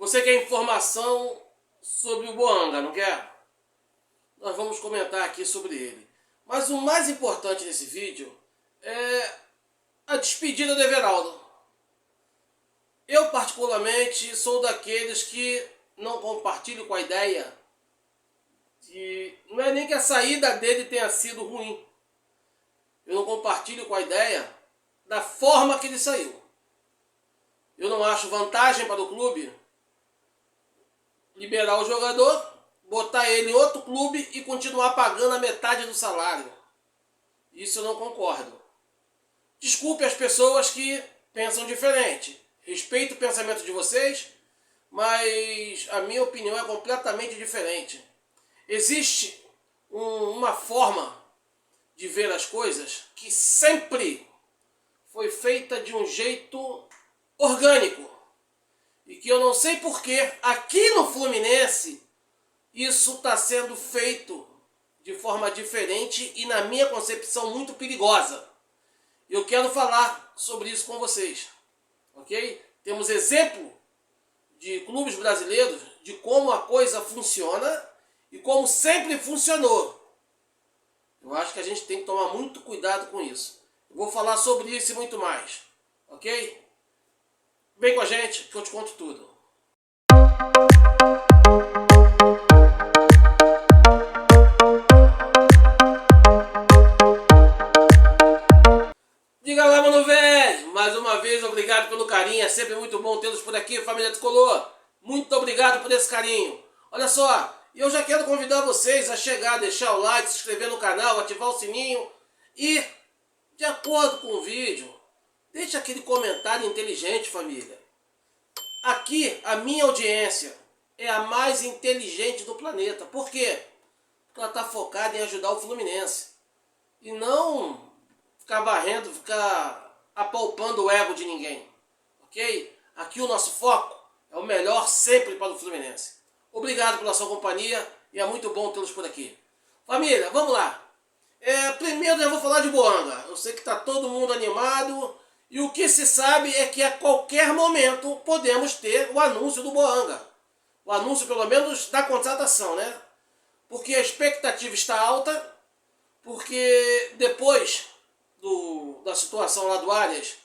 Você quer informação sobre o Boanga, não quer? Nós vamos comentar aqui sobre ele. Mas o mais importante nesse vídeo é a despedida do Everaldo. Eu particularmente sou daqueles que não compartilho com a ideia de... Não é nem que a saída dele tenha sido ruim. Eu não compartilho com a ideia da forma que ele saiu. Eu não acho vantagem para o clube liberar o jogador, botar ele em outro clube e continuar pagando a metade do salário. Isso eu não concordo. Desculpe as pessoas que pensam diferente. Respeito o pensamento de vocês, mas a minha opinião é completamente diferente. Existe uma forma de ver as coisas que sempre foi feita de um jeito orgânico. E que eu não sei porquê, aqui no Fluminense, isso está sendo feito de forma diferente e, na minha concepção, muito perigosa. Eu quero falar sobre isso com vocês. Ok? Temos exemplo de clubes brasileiros de como a coisa funciona e como sempre funcionou. Eu acho que a gente tem que tomar muito cuidado com isso. Eu vou falar sobre isso e muito mais. Ok? Vem com a gente que eu te conto tudo. Diga lá, mano velho! Mais uma vez, obrigado pelo carinho. É sempre muito bom tê-los por aqui, família Tricolor. Muito obrigado por esse carinho. Olha só, eu já quero convidar vocês a chegar, deixar o like, se inscrever no canal, ativar o sininho e, de acordo com o vídeo, deixe aquele comentário inteligente, família. Aqui, a minha audiência é a mais inteligente do planeta. Por quê? Porque ela está focada em ajudar o Fluminense. E não ficar varrendo, ficar apalpando o ego de ninguém. Ok? Aqui o nosso foco é o melhor sempre para o Fluminense. Obrigado pela sua companhia e é muito bom tê-los por aqui. Família, vamos lá. Primeiro eu vou falar de Boanga. Eu sei que está todo mundo animado. E o que se sabe é que a qualquer momento podemos ter o anúncio do Boanga. O anúncio, pelo menos, da contratação, né? Porque a expectativa está alta, porque depois da situação lá do Arias,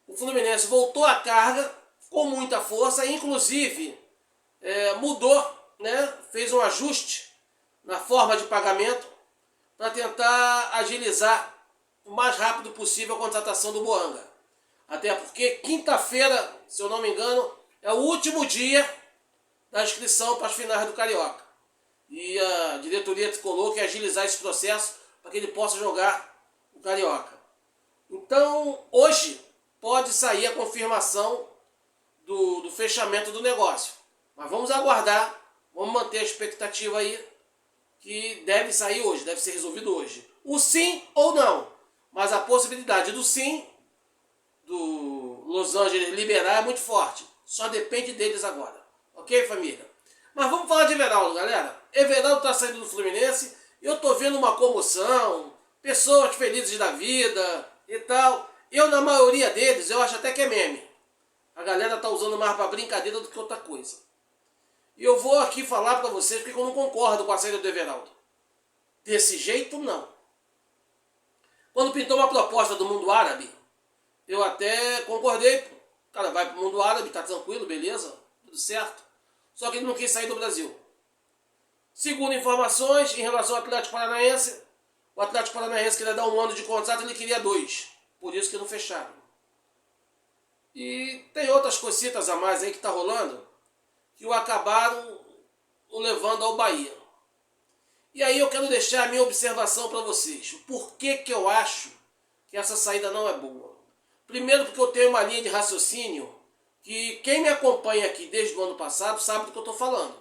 o Fluminense voltou à carga com muita força, inclusive mudou, né? Fez um ajuste na forma de pagamento para tentar agilizar o mais rápido possível a contratação do Boanga. Até porque quinta-feira, se eu não me engano, é o último dia da inscrição para as finais do Carioca. E a diretoria tricolor quer agilizar esse processo para que ele possa jogar o Carioca. Então, hoje pode sair a confirmação do fechamento do negócio. Mas vamos aguardar, vamos manter a expectativa aí que deve sair hoje, deve ser resolvido hoje. O sim ou não, mas a possibilidade do sim do Los Angeles liberar é muito forte. Só depende deles agora. Ok, família? Mas vamos falar de Everaldo, galera. Everaldo está saindo do Fluminense. Eu estou vendo uma comoção, pessoas felizes da vida e tal. Eu, na maioria deles, eu acho até que é meme. A galera está usando mais para brincadeira do que outra coisa. E eu vou aqui falar para vocês porque eu não concordo com a saída do Everaldo. Desse jeito, não. Quando pintou uma proposta do mundo árabe, eu até concordei. O cara vai pro mundo árabe, tá tranquilo, beleza, tudo certo. Só que ele não quis sair do Brasil. Segundo informações, em relação ao Atlético Paranaense, o Atlético Paranaense queria dar 1 ano de contrato, ele queria 2. Por isso que não fecharam. E tem outras cositas a mais aí que tá rolando, que o acabaram o levando ao Bahia. E aí eu quero deixar a minha observação para vocês. Por que eu acho que essa saída não é boa? Primeiro porque eu tenho uma linha de raciocínio que quem me acompanha aqui desde o ano passado sabe do que eu estou falando.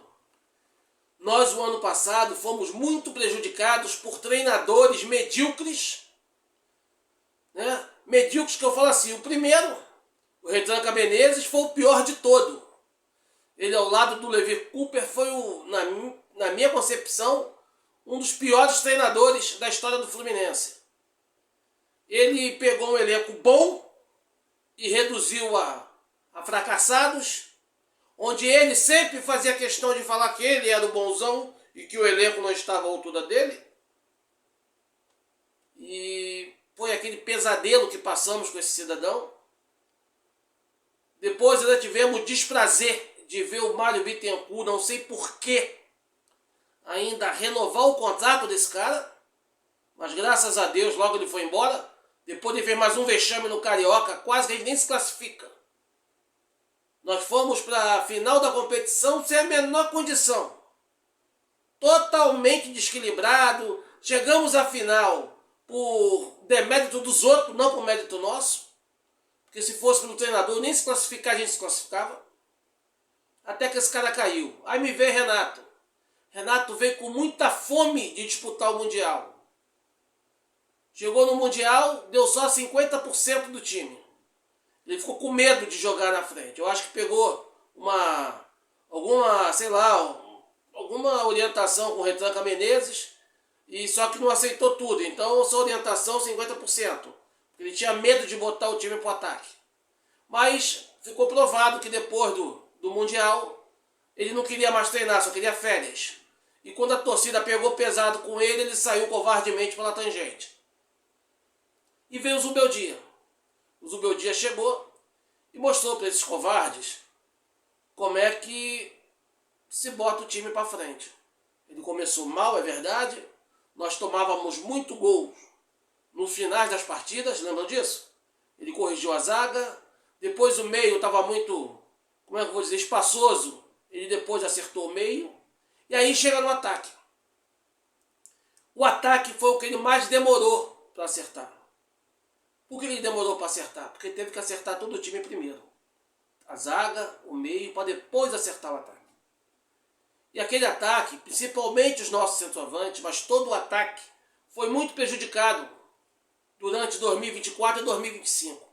Nós, o ano passado, fomos muito prejudicados por treinadores medíocres. Né? Medíocres que eu falo assim, o primeiro, o Retranca Menezes, foi o pior de todo. Ele, ao lado do Levi Cooper, foi, na minha concepção, um dos piores treinadores da história do Fluminense. Ele pegou um elenco bom e reduziu a fracassados, onde ele sempre fazia questão de falar que ele era o bonzão e que o elenco não estava à altura dele. E foi aquele pesadelo que passamos com esse cidadão. Depois ainda tivemos o desprazer de ver o Mário Bittencourt, não sei porquê, ainda renovar o contrato desse cara. Mas graças a Deus logo ele foi embora. Depois de ver mais um vexame no Carioca, quase que a gente nem se classifica. Nós fomos para a final da competição sem a menor condição. Totalmente desequilibrado. Chegamos à final por demérito dos outros, não por mérito nosso. Porque se fosse pelo treinador, nem se classificar, a gente se classificava. Até que esse cara caiu. Aí me veio Renato. Renato veio com muita fome de disputar o Mundial. Chegou no Mundial, deu só 50% do time. Ele ficou com medo de jogar na frente. Eu acho que pegou alguma orientação com o Retranca Menezes, e só que não aceitou tudo. Então, sua orientação 50%. Ele tinha medo de botar o time para o ataque. Mas ficou provado que depois do Mundial, ele não queria mais treinar, só queria férias. E quando a torcida pegou pesado com ele, ele saiu covardemente pela tangente. E veio o Zubeldia. O Zubeldia chegou e mostrou para esses covardes como é que se bota o time para frente. Ele começou mal, é verdade. Nós tomávamos muito gol nos finais das partidas, lembram disso? Ele corrigiu a zaga. Depois o meio estava muito, como é que eu vou dizer, espaçoso. Ele depois acertou o meio. E aí chega no ataque. O ataque foi o que ele mais demorou para acertar. Por que ele demorou para acertar? Porque teve que acertar todo o time primeiro. A zaga, o meio, para depois acertar o ataque. E aquele ataque, principalmente os nossos centroavantes, mas todo o ataque, foi muito prejudicado durante 2024 e 2025.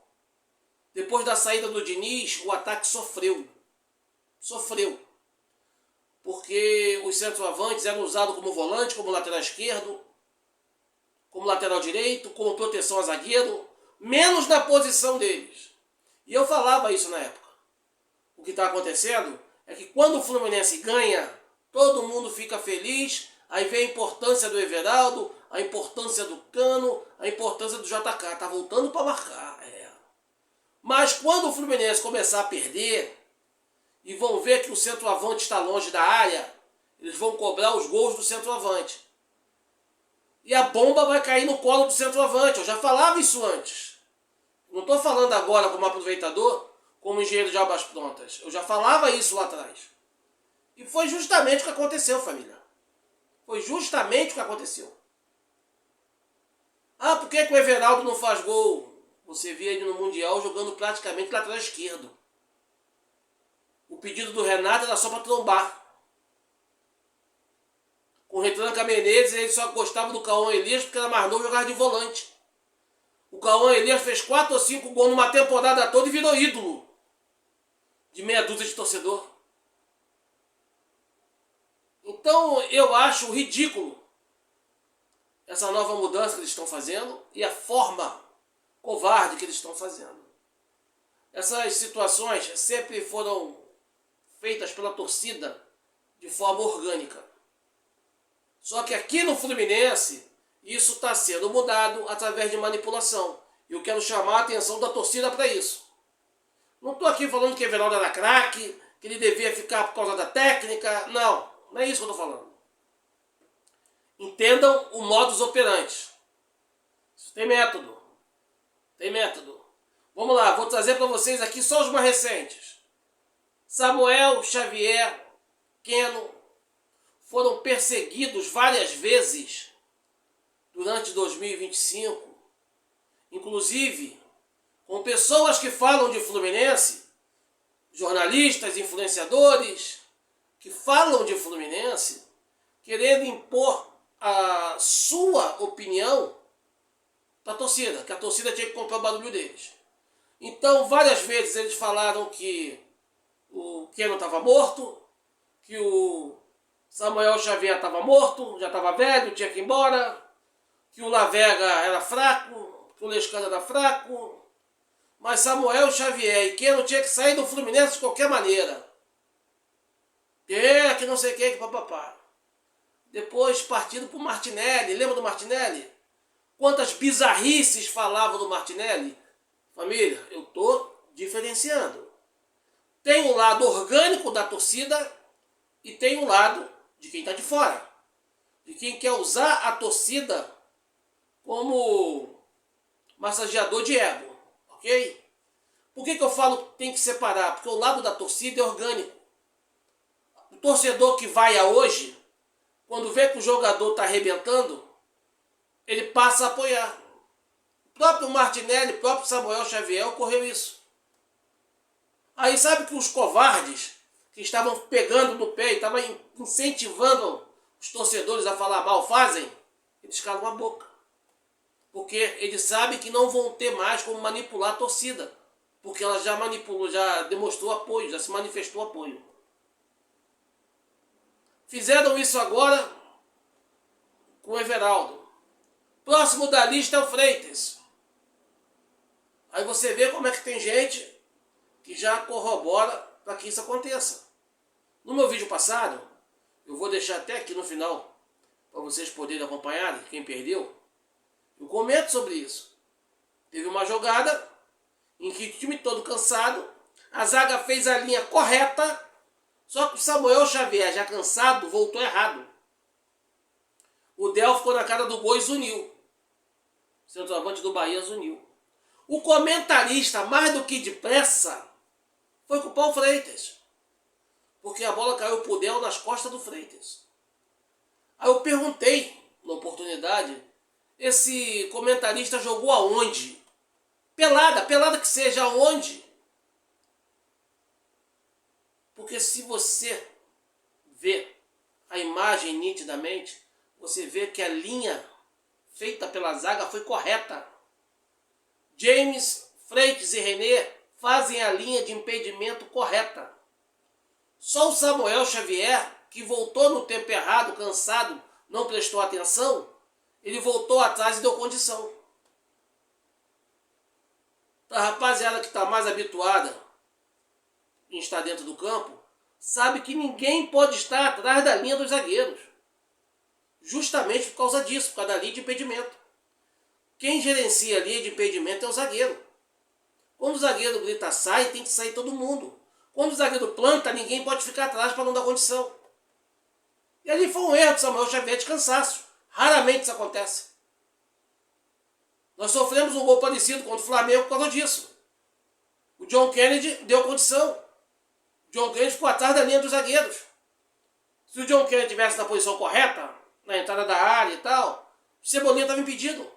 Depois da saída do Diniz, o ataque sofreu. Sofreu. Porque os centroavantes eram usados como volante, como lateral esquerdo, como lateral direito, como proteção a zagueiro, menos na posição deles. E eu falava isso na época. O que está acontecendo é que quando o Fluminense ganha, todo mundo fica feliz, aí vem a importância do Everaldo, a importância do Cano, a importância do JK. Está voltando para marcar. Mas quando o Fluminense começar a perder, e vão ver que o centroavante está longe da área, eles vão cobrar os gols do centroavante. E a bomba vai cair no colo do centroavante. Eu já falava isso antes. Não estou falando agora como aproveitador, como engenheiro de obras prontas. Eu já falava isso lá atrás. E foi justamente o que aconteceu, família. Foi justamente o que aconteceu. Ah, por que o Everaldo não faz gol? Você via ele no Mundial jogando praticamente lateral esquerdo. O pedido do Renato era só para trombar. Com o Retranca Menezes, ele só gostava do Cauã Elias porque era mais novo e jogava de volante. O Cauã Elias fez 4 ou 5 gols numa temporada toda e virou ídolo de meia dúzia de torcedor. Então eu acho ridículo essa nova mudança que eles estão fazendo e a forma covarde que eles estão fazendo. Essas situações sempre foram feitas pela torcida de forma orgânica. Só que aqui no Fluminense, isso está sendo mudado através de manipulação. E eu quero chamar a atenção da torcida para isso. Não estou aqui falando que Everaldo era craque, que ele devia ficar por causa da técnica. Não, não é isso que eu estou falando. Entendam o modus operandi. Isso tem método. Tem método. Vamos lá, vou trazer para vocês aqui só os mais recentes. Samuel, Xavier, Keno foram perseguidos várias vezes durante 2025, inclusive com pessoas que falam de Fluminense, jornalistas, influenciadores, que falam de Fluminense, querendo impor a sua opinião para a torcida, que a torcida tinha que comprar o barulho deles. Então, várias vezes eles falaram que o Keno estava morto, que o Samuel Xavier estava morto, já estava velho, tinha que ir embora, que o Lavega era fraco, que o Lescano era fraco, mas Samuel Xavier e Keno tinha que sair do Fluminense de qualquer maneira. não sei o que papapá. Depois partindo pro Martinelli. Lembra do Martinelli? Quantas bizarrices falavam do Martinelli? Família, eu tô diferenciando. Tem o lado orgânico da torcida e tem o lado de quem está de fora. De quem quer usar a torcida como massageador de ego. Ok? Por que eu falo que tem que separar? Porque o lado da torcida é orgânico. O torcedor que vai a hoje, quando vê que o jogador está arrebentando, ele passa a apoiar. O próprio Martinelli, o próprio Samuel Xavier ocorreu isso. Aí sabe que os covardes que estavam pegando no pé e estavam incentivando os torcedores a falar mal fazem, eles calam a boca. Porque eles sabem que não vão ter mais como manipular a torcida. Porque ela já manipulou, já demonstrou apoio, já se manifestou apoio. Fizeram isso agora com o Everaldo. Próximo da lista é o Freitas. Aí você vê como é que tem gente que já corrobora para que isso aconteça. No meu vídeo passado, eu vou deixar até aqui no final, para vocês poderem acompanhar, quem perdeu, eu comento sobre isso. Teve uma jogada em que o time todo cansado, a zaga fez a linha correta, só que o Samuel Xavier, já cansado, voltou errado. O Del ficou na cara do boi e zuniu. O centroavante do Bahia zuniu. O comentarista, mais do que depressa, foi culpar o Freitas. Porque a bola caiu pro Del nas costas do Freitas. Aí eu perguntei, na oportunidade, esse comentarista jogou aonde? Pelada que seja, aonde? Porque se você vê a imagem nitidamente, você vê que a linha feita pela zaga foi correta. James, Freitas e René fazem a linha de impedimento correta. Só o Samuel Xavier, que voltou no tempo errado, cansado, não prestou atenção, ele voltou atrás e deu condição. A rapaziada que está mais habituada em estar dentro do campo, sabe que ninguém pode estar atrás da linha dos zagueiros. Justamente por causa disso, por causa da linha de impedimento. Quem gerencia a linha de impedimento é o zagueiro. Quando o zagueiro grita sai, tem que sair todo mundo. Quando o zagueiro planta, ninguém pode ficar atrás para não dar condição. E ali foi um erro do Samuel Xavier de cansaço. Raramente isso acontece. Nós sofremos um gol parecido contra o Flamengo por causa disso. O John Kennedy deu condição. O John Kennedy ficou atrás da linha dos zagueiros. Se o John Kennedy estivesse na posição correta, na entrada da área e tal, o Cebolinha estava impedido.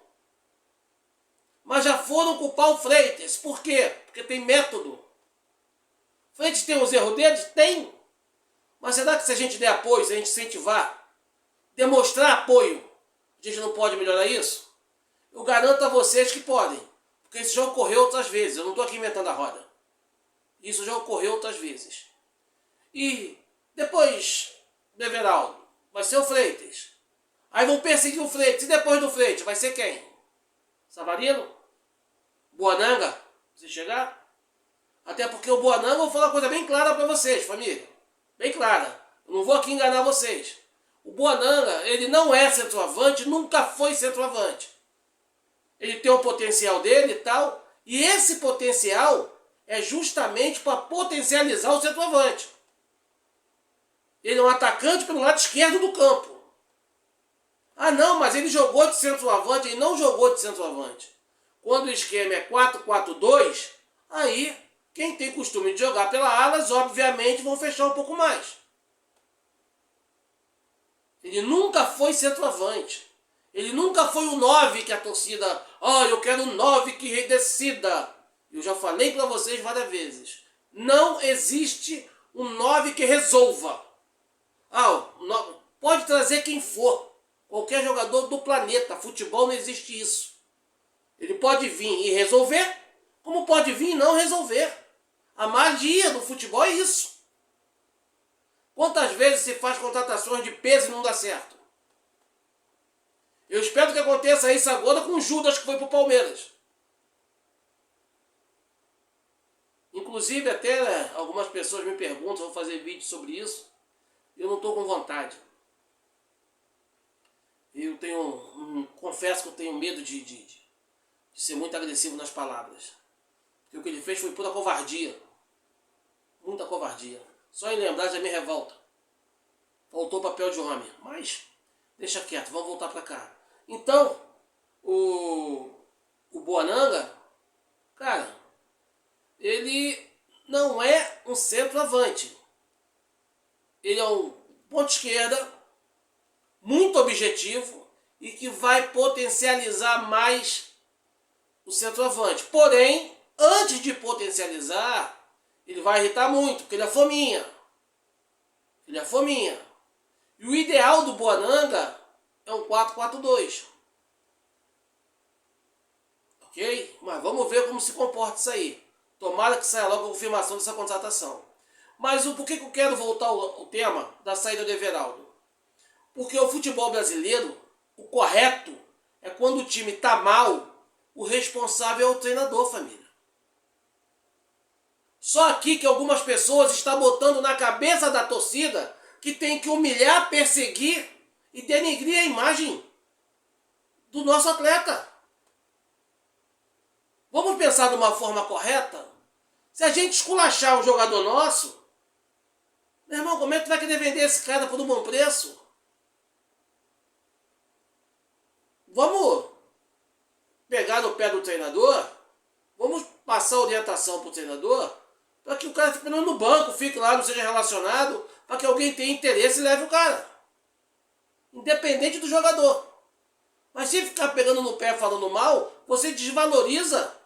Mas já foram culpar o Freitas. Por quê? Porque tem método. O Freitas tem os erros deles? Tem. Mas será que se a gente der apoio, se a gente incentivar, demonstrar apoio, a gente não pode melhorar isso? Eu garanto a vocês que podem. Porque isso já ocorreu outras vezes. Eu não estou aqui inventando a roda. Isso já ocorreu outras vezes. E depois do Everaldo, vai ser o Freitas. Aí vão perseguir o Freitas. E depois do Freitas, vai ser quem? Savarino? Boananga? Você chegar? Até porque o Boananga, eu vou falar uma coisa bem clara para vocês, família. Bem clara. Eu não vou aqui enganar vocês. O Boananga, ele não é centroavante, nunca foi centroavante. Ele tem o potencial dele e tal. E esse potencial é justamente para potencializar o centroavante. Ele é um atacante pelo lado esquerdo do campo. Ah não, mas ele jogou de centroavante. Ele não jogou de centroavante. Quando o esquema é 4-4-2, aí quem tem costume de jogar pela alas, obviamente, vão fechar um pouco mais. Ele nunca foi centroavante. Ele nunca foi o 9 que a torcida... eu quero um 9 que decida. Eu já falei para vocês várias vezes. Não existe um 9 que resolva. Pode trazer quem for. Qualquer jogador do planeta. Futebol não existe isso. Ele pode vir e resolver, como pode vir e não resolver. A magia do futebol é isso. Quantas vezes se faz contratações de peso e não dá certo? Eu espero que aconteça isso agora com o Judas, que foi para o Palmeiras. Inclusive, até algumas pessoas me perguntam, vou fazer vídeo sobre isso. Eu não estou com vontade. Eu confesso que eu tenho medo de ser muito agressivo nas palavras. Porque o que ele fez foi pura covardia. Muita covardia. Só em lembrar já me revolta. Faltou papel de homem. Mas, deixa quieto, vamos voltar para cá. Então, o Boananga, cara, ele não é um centroavante. Ele é um ponta esquerda, muito objetivo e que vai potencializar mais o centroavante. Porém, antes de potencializar, ele vai irritar muito, porque ele é fominha. Ele é fominha. E o ideal do Boananga é um 4-4-2. Ok? Mas vamos ver como se comporta isso aí. Tomara que saia logo a confirmação dessa contratação. Mas por que eu quero voltar ao tema da saída do Everaldo? Porque o futebol brasileiro, o correto é quando o time está mal, o responsável é o treinador, família. Só aqui que algumas pessoas estão botando na cabeça da torcida que tem que humilhar, perseguir e denegrir a imagem do nosso atleta. Vamos pensar de uma forma correta? Se a gente esculachar um jogador nosso, meu irmão, como é que tu vai querer vender esse cara por um bom preço? Vamos pegar no pé do treinador, vamos passar orientação para o treinador, para que o cara fique no banco, fique lá, não seja relacionado, para que alguém tenha interesse e leve o cara. Independente do jogador. Mas se ficar pegando no pé falando mal, você desvaloriza,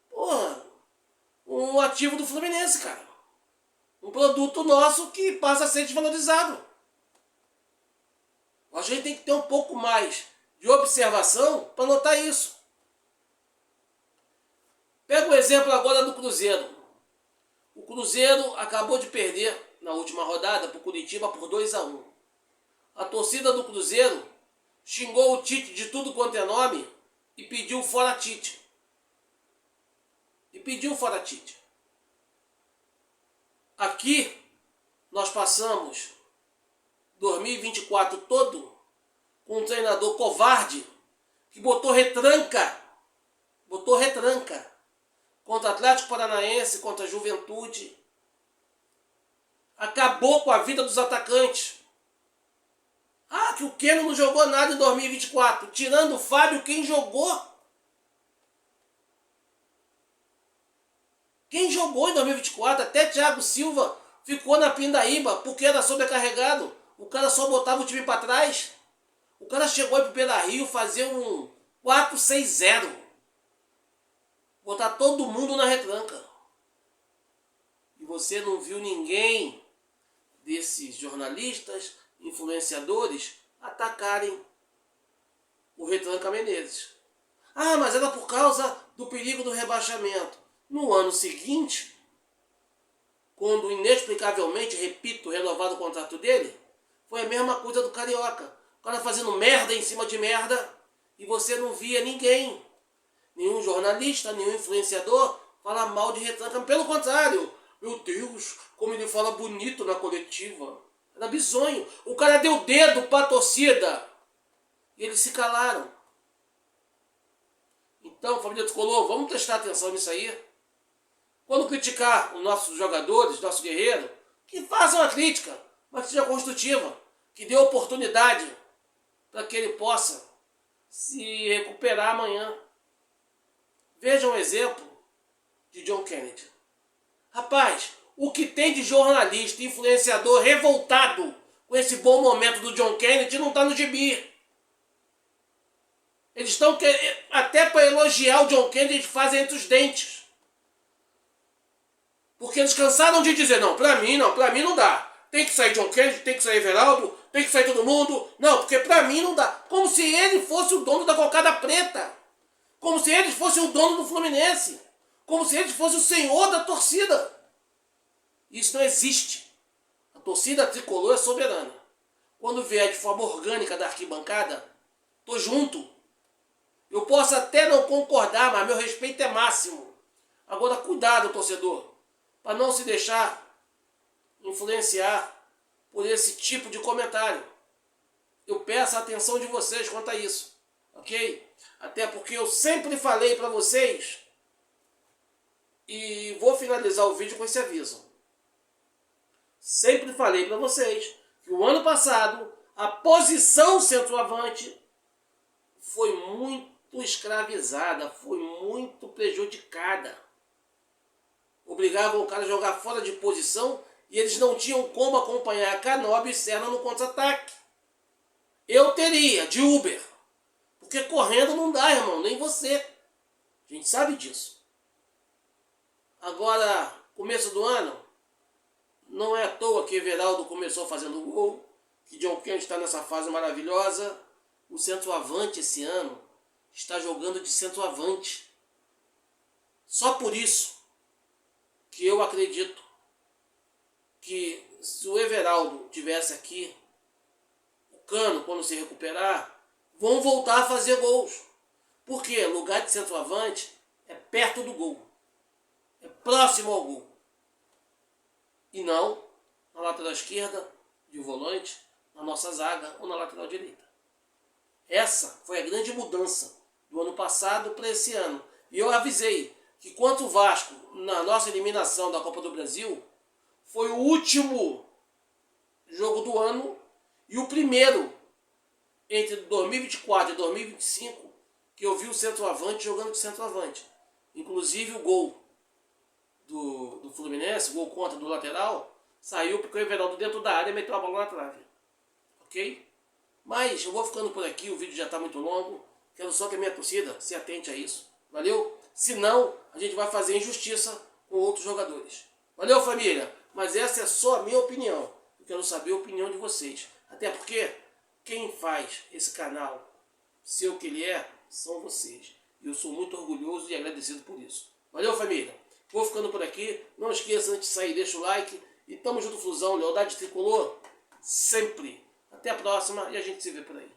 porra, um ativo do Fluminense, cara. Um produto nosso que passa a ser desvalorizado. A gente tem que ter um pouco mais de observação para notar isso. Pega o exemplo agora do Cruzeiro. O Cruzeiro acabou de perder na última rodada para o Curitiba por 2-1. A torcida do Cruzeiro xingou o Tite de tudo quanto é nome e pediu fora Tite. Aqui nós passamos 2024 todo com um treinador covarde que botou retranca contra Atlético Paranaense, contra Juventude. Acabou com a vida dos atacantes. Ah, que o Keno não jogou nada em 2024. Tirando o Fábio, quem jogou? Quem jogou em 2024? Até Thiago Silva ficou na pindaíba porque era sobrecarregado. O cara só botava o time para trás. O cara chegou aí pro Beira-Rio fazer um 4-6-0. Botar todo mundo na retranca. E você não viu ninguém desses jornalistas, influenciadores, atacarem o Retranca Menezes. Ah, mas era por causa do perigo do rebaixamento. No ano seguinte, quando inexplicavelmente, repito, renovado o contrato dele, foi a mesma coisa do Carioca. O cara fazendo merda em cima de merda e você não via ninguém. Nenhum jornalista, nenhum influenciador fala mal de Retranca. Pelo contrário, meu Deus, como ele fala bonito na coletiva. Era bizonho. O cara deu dedo pra torcida. E eles se calaram. Então, família Tricolor, vamos prestar atenção nisso aí. Quando criticar os nossos jogadores, nosso guerreiro, que façam a crítica, mas que seja construtiva. Que dê oportunidade para que ele possa se recuperar amanhã. Veja um exemplo de John Kennedy. Rapaz, o que tem de jornalista, influenciador revoltado com esse bom momento do John Kennedy não está no gibi. Eles estão, até para elogiar o John Kennedy, eles fazem entre os dentes. Porque eles cansaram de dizer, não, pra mim não dá. Tem que sair John Kennedy, tem que sair Everaldo, tem que sair todo mundo. Não, porque pra mim não dá. Como se ele fosse o dono da cocada preta. Como se eles fossem o dono do Fluminense. Como se eles fossem o senhor da torcida. Isso não existe. A torcida tricolor é soberana. Quando vier de forma orgânica da arquibancada, tô junto. Eu posso até não concordar, mas meu respeito é máximo. Agora, cuidado, torcedor, para não se deixar influenciar por esse tipo de comentário. Eu peço a atenção de vocês quanto a isso, ok? Até porque eu sempre falei para vocês, e vou finalizar o vídeo com esse aviso. Sempre falei para vocês que o ano passado a posição centroavante foi muito escravizada, foi muito prejudicada. Obrigavam o cara a jogar fora de posição e eles não tinham como acompanhar Canóbio e Serna no contra-ataque. Eu teria, de Uber. Porque correndo não dá, irmão, nem você. A gente sabe disso. Agora, começo do ano, não é à toa que Everaldo começou fazendo gol, que John Kennedy está nessa fase maravilhosa. O centroavante esse ano está jogando de centroavante. Só por isso que eu acredito que se o Everaldo tivesse aqui, o Cano, quando se recuperar, vão voltar a fazer gols. Porque lugar de centroavante é perto do gol. É próximo ao gol. E não na lateral esquerda, de volante, na nossa zaga ou na lateral direita. Essa foi a grande mudança do ano passado para esse ano. E eu avisei que quanto o Vasco, na nossa eliminação da Copa do Brasil, foi o último jogo do ano e o primeiro entre 2024 e 2025 que eu vi o centroavante jogando de centroavante. Inclusive o gol do Fluminense, o gol contra do lateral, saiu porque o Everaldo dentro da área meteu a bola na trave. Ok? Mas eu vou ficando por aqui, o vídeo já está muito longo. Quero só que a minha torcida se atente a isso. Valeu? Senão, a gente vai fazer injustiça com outros jogadores. Valeu, família? Mas essa é só a minha opinião. Eu quero saber a opinião de vocês. Até porque quem faz esse canal ser o que ele é, são vocês. E eu sou muito orgulhoso e agradecido por isso. Valeu, família? Vou ficando por aqui. Não esqueça, antes de sair, deixa o like. E tamo junto, Flusão. Lealdade tricolor, sempre. Até a próxima e a gente se vê por aí.